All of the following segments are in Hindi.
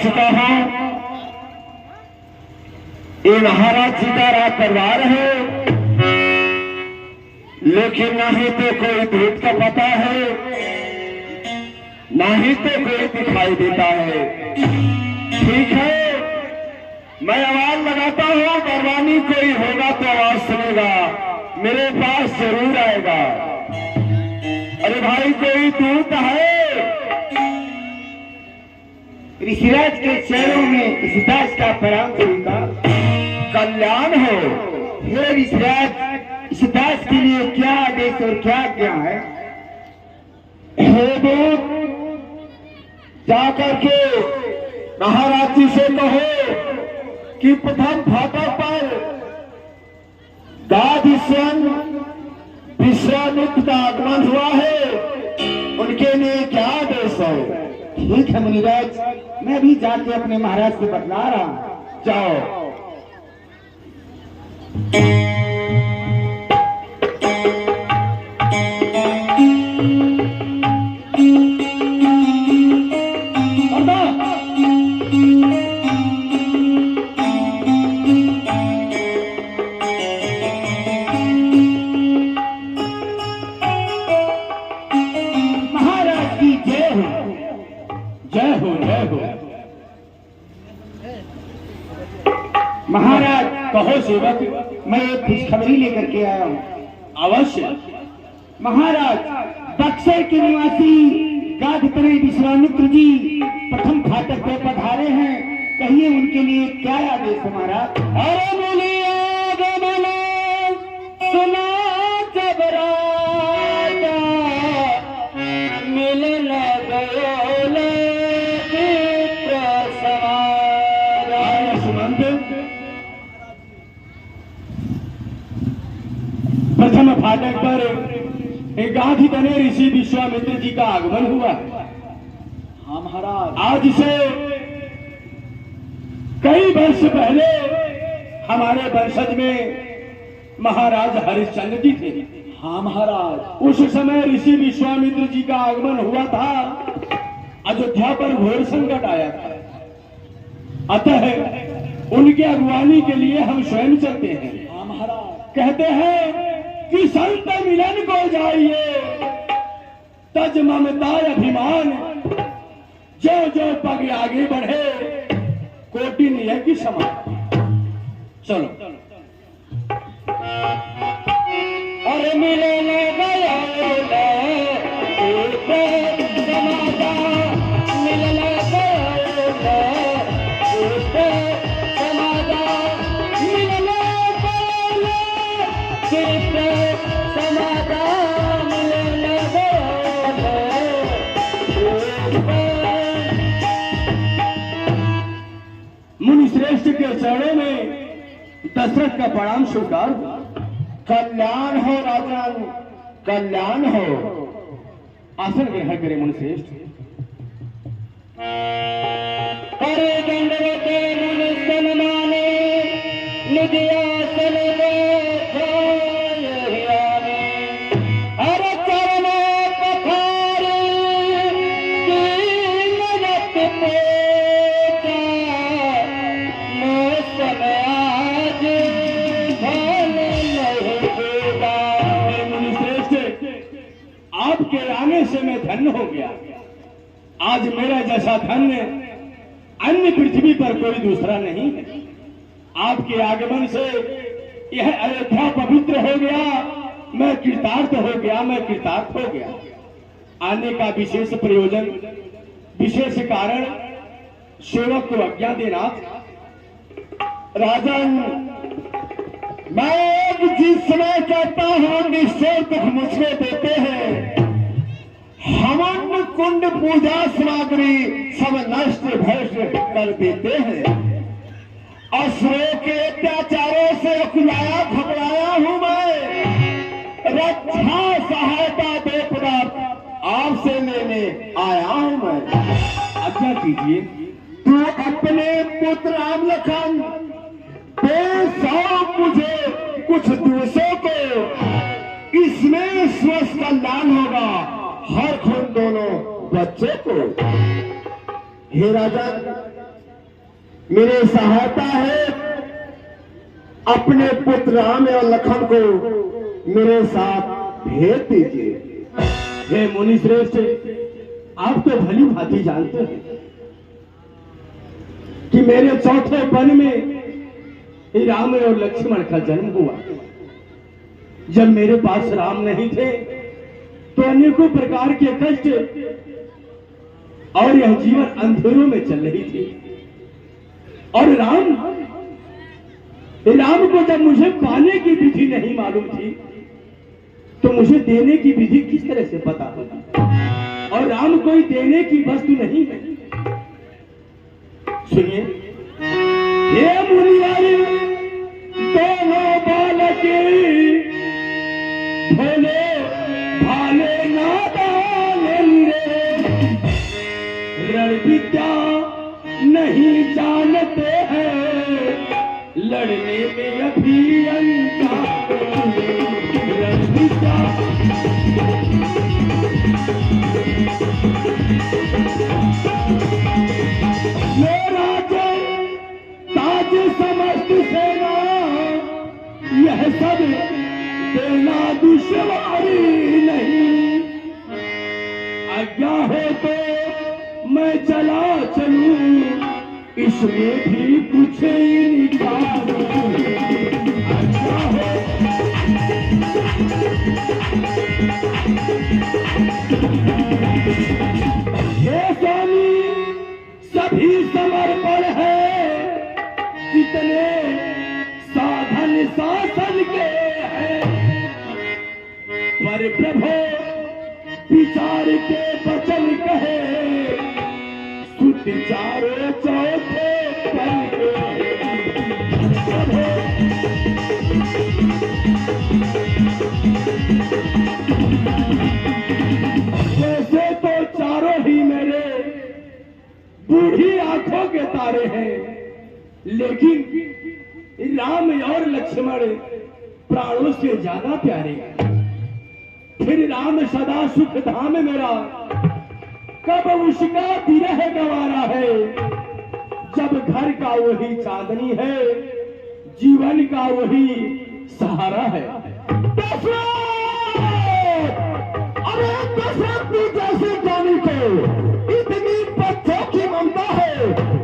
चुका हूं। ये महाराज जी का राज दरबार है, लेकिन ना ही तो कोई भूत का पता है, ना ही तो कोई दिखाई देता है। ठीक है, मैं आवाज लगाता हूं, बरवानी कोई होगा तो आवाज सुनेगा, मेरे पास जरूर आएगा। अरे भाई कोई दूत है? ऋषिराज के चरणों में ऋषिदास का प्रणाम स्वीकार। कल्याण हो। हे ऋषिराज, ऋषिदास के लिए क्या आदेश और क्या आज्ञा है? हे दूत, जाकर के महाराज जी से कहो कि प्रथम फाटक पर गाधीश्वर विश्वामित्र का आगमन हुआ है, उनके लिए क्या आदेश है? ठीक है मुनिराज, मैं भी जाके अपने महाराज से बतला रहा हूं। जाओ। महाराज की जय हो। जय हो, जय हो। महाराज कहो सेवक। मैं एक खुशखबरी लेकर के आया हूँ। अवश्य। महाराज, बक्सर के निवासी गाधतनय विश्वामित्र जी प्रथम फाटक पे पधारे हैं, कहिए उनके लिए क्या आदेश है महाराज? अरे बोलिए आगमन सुना जब राजा, मिलन गयो लेकिन सवारा। सुमंत, प्रथम फाटक पर एक गाधीतनय ऋषि विश्वामित्र जी का आगमन हुआ है। हाँ महाराज। आज से कई वर्ष पहले हमारे वंशज में महाराज हरिश्चंद्र जी थे। हाँ महाराज। उस समय ऋषि विश्वामित्र जी का आगमन हुआ था, अयोध्या पर घोर संकट आया था। अतः उनके अगुवानी के लिए हम स्वयं चलते हैं। हाँ महाराज। कहते हैं कि संत मिलन को जाइए, तज ममता अभिमान, जो जो पग आगे बढ़े कोटि निय की समान। चलो। और मिलन गया समाजा, मिलन गया समाजा, मिलन समाजा, मिलन मुनि श्रेष्ठ के चरणों में दशरथ का प्रणाम स्वीकार हुआ। कल्याण हो राजन, कल्याण हो। आसन ग्रहण करे मुनि श्रेष्ठ। करे दंडवत मुनि सन्माने, निज आसन अरे चरण पखारे दीनवत पोता, मौसम आज भल नहीं होगा। हे मुनि श्रेष्ठ, आपके आने से मैं धन्य हो गया। आज मेरा जैसा धन्य अन्य पृथ्वी पर कोई दूसरा नहीं है। आपके आगमन से यह अयोध्या पवित्र हो गया, मैं कृतार्थ हो गया, मैं कृतार्थ हो गया। आने का विशेष प्रयोजन, विशेष कारण सेवक को आज्ञा देना। राजन, मैं जिस समय कहता हूं निश्चय दुख मुझे देते हैं। हवन कुंड पूजा सामग्री सब नष्ट भ्रष्ट कर देते हैं। असुरों के अत्याचारों से अकुलाया घबराया हूं मैं, रक्षा सहायता दे पदार्थ आपसे लेने आया हूं मैं। आज्ञा कीजिए। तू अपने पुत्र राम लखन दे सौंप मुझे कुछ दिवसों को, इसमें स्वस्थ कल्याण होगा हर खून दोनों बच्चे को। हे राजन, मेरी सहायता है, अपने पुत्र राम और लखन को मेरे साथ भेज दीजिए। हे मुनि श्रेष्ठ, आप तो भली भांति जानते हैं कि मेरे चौथे पन में राम और लक्ष्मण का जन्म हुआ। जब मेरे पास राम नहीं थे तो अनेकों प्रकार के कष्ट और यह जीवन अंधेरों में चल रही थी। और राम को जब मुझे पाने की विधि नहीं मालूम थी तो मुझे देने की विधि किस तरह से पता होगी? और राम कोई देने की वस्तु नहीं है। सुनिए, ये मुनिवारी दोनों बालक भोले भाले नादान रे, रण विद्या नहीं जानते हैं, लड़ने में अभी अनजान रण विद्या। मेरा ताज समस्त सेना, यह सब देना दुश्वारी नहीं। आज्ञा हो तो मैं चला चलूं, इसमें भी कुछ निकालूं। आज्ञा हो हे स्वामी, सभी समर्पण है, जितने साधन शासन के हैं, पर प्रभु विचार के वचन कहे, सुध चारों चौथे पल के। प्रभु जैसे तो चारों ही मेरे बूढ़ी आंखों के तारे हैं, लेकिन राम और लक्ष्मण प्राणों से ज्यादा प्यारे हैं। फिर राम सदा सुख धाम मेरा, कब उसका विरह गवारा है। जब घर का वही चांदनी है, जीवन का वही सहारा है। अरे दशरथ जैसे जानी को इतनी बच्चों की ममता है।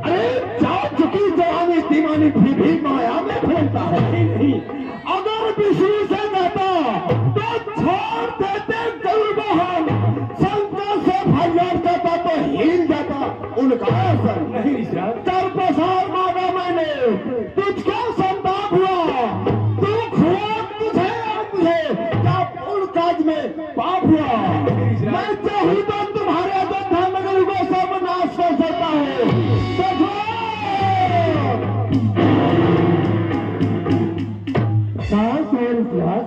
अरे जा चुकी जवानी दीवानी भी माया में फैलता है। नहीं, अगर विष्णु से कहता तो छोड़ देते गरुड़ वाहन, शंकर से भैया जाता तो हिल जाता उनका असर। नहीं, चार प्रसार मांगा मैंने, तुझका संताप हुआ, दुख हुआ तुझे और मुझे, क्या पूर्ण काज में पाप हुआ। मैं चाहूँ तो तुम्हारे अयोध्या नगर को सर्वनाश कर सकता हूँ।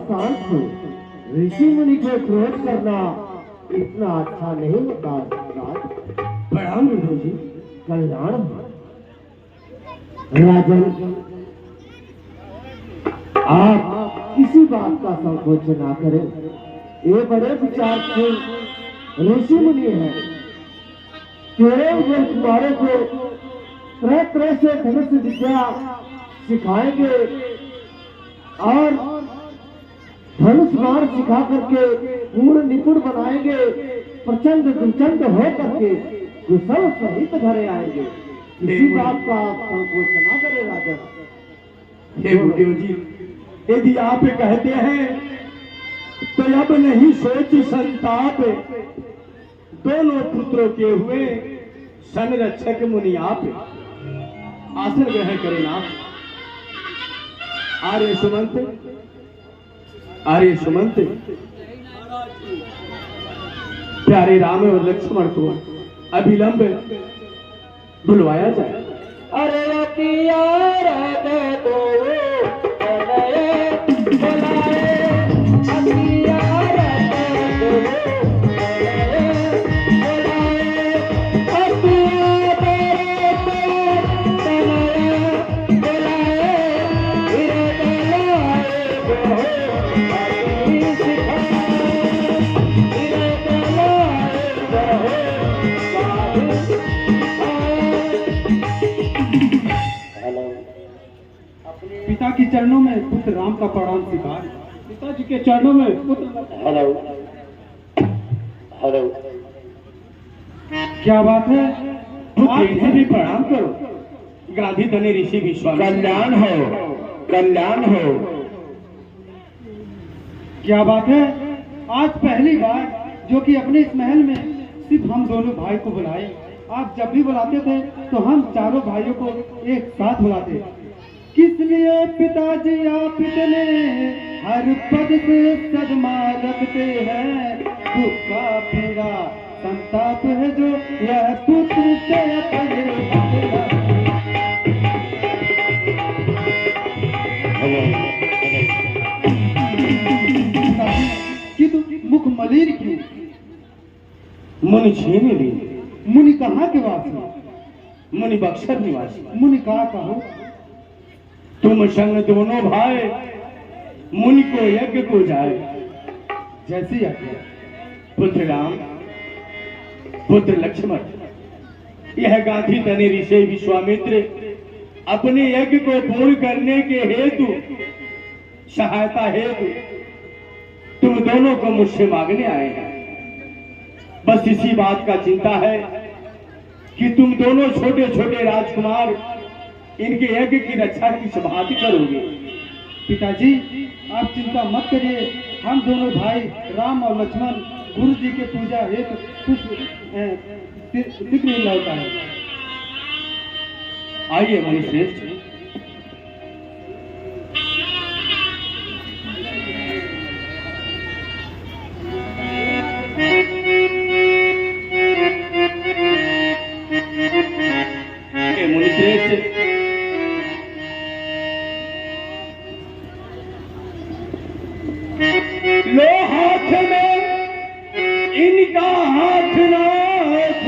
शांत हो, ऋषि मुनि को क्रोध करना इतना अच्छा नहीं होता। प्रणाम विष्णु जी। कल्याण हो। राजन, आप किसी बात का संकोच ना करें। ये बड़े विचारशील ऋषि मुनि हैं। केवल वो कुमारों को तरह तरह से धनुष विद्या सिखाएंगे और धनुष मार सिखा करके पूर्ण निपुण बनाएंगे। प्रचंड दुर्चंड हो करके कुशल सहित घरे आएंगे। इसी बात का आप संकोच ना करें राजा। हे गुरुदेव जी, यदि आप कहते हैं तो अब नहीं सोच संताप, दोनों पुत्रों के हुए संरक्षक मुनि आप। आसन ग्रहण करें आप। आर्य सुमंत, आर्य सुमंत, प्यारे राम और लक्ष्मण को अभिलंब बुलवाया जाए। अरे पिता के चरणों में पुत्र राम का प्रणाम स्वीकार। पिताजी के चरणों में पुत्र। हेलो हेलो, क्या बात है? पुत्र इन्हें भी प्रणाम करो। गांधी धनी ऋषि विश्वामित्र। कल्याण हो, कल्याण हो। क्या बात है? आज पहली बार जो कि अपने इस महल में सिर्फ हम दोनों भाई को बुलाए। आप जब भी बुलाते थे तो हम चारों भाइयों को एक साथ बुलाते। किस लिए पिताजी आप इतने हर पद से सदमा रखते हैं? दुख का पीड़ा संताप है जो यह पुत्र से अपने कि तू मुख मलिन क्यों? मुनि छीन ली। मुनि कहाँ के वासी? मुनि बक्सर निवासी। मुनि कहा कहो? तुम संग दोनों भाई मुनि को यज्ञ को जाए। जैसी आज्ञा। पुत्र राम, पुत्र लक्ष्मण, यह गांधी धनी ऋषि विश्वामित्र अपने यज्ञ को पूर्ण करने के हेतु, सहायता हेतु तुम दोनों को मुझसे मांगने आए हैं। बस इसी बात का चिंता है कि तुम दोनों छोटे छोटे राजकुमार इनके यज्ञ की रक्षा की संभाल करोगे। पिताजी आप चिंता मत करिए, हम दोनों भाई राम और लक्ष्मण गुरु जी के पूजा हेतु कुछ शीघ्र ही लौटा है। आइए मुनिश्रेष्ठ। मुनिश्रेष्ठ, लो हाथ में इनका हाथ नाथ,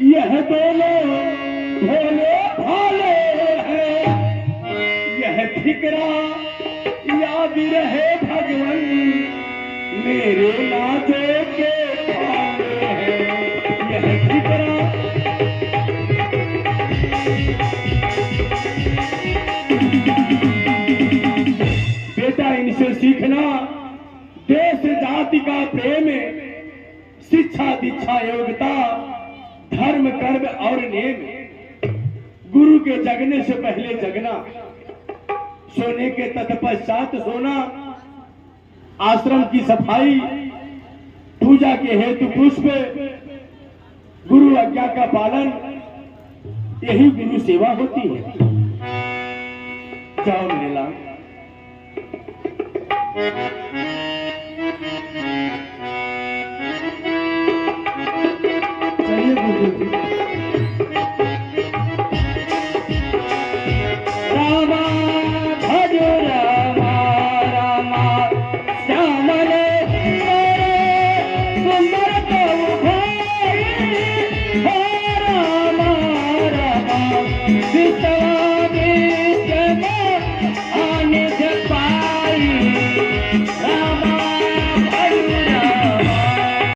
यह दोनों भोले भाले हैं। यह ठिकरा याद रहे भगवान मेरे नाचों के भाले हैं। यह ठिकरा बेटा इनसे सीखना देश जाति का प्रेम, शिक्षा दीक्षा योग्यता, धर्म कर्म और नेम। गुरु के जगने से पहले जगना, सोने के तत्पश्चात सोना, आश्रम की सफाई, पूजा के हेतु पुष्प, गुरु आज्ञा का पालन, यही गुरु सेवा होती है। जाओ मेरे लाल। चलिए गुरु जी। रामा भज रामा रामा श्यामले सुंदर प्रभु भाई। रामा रामा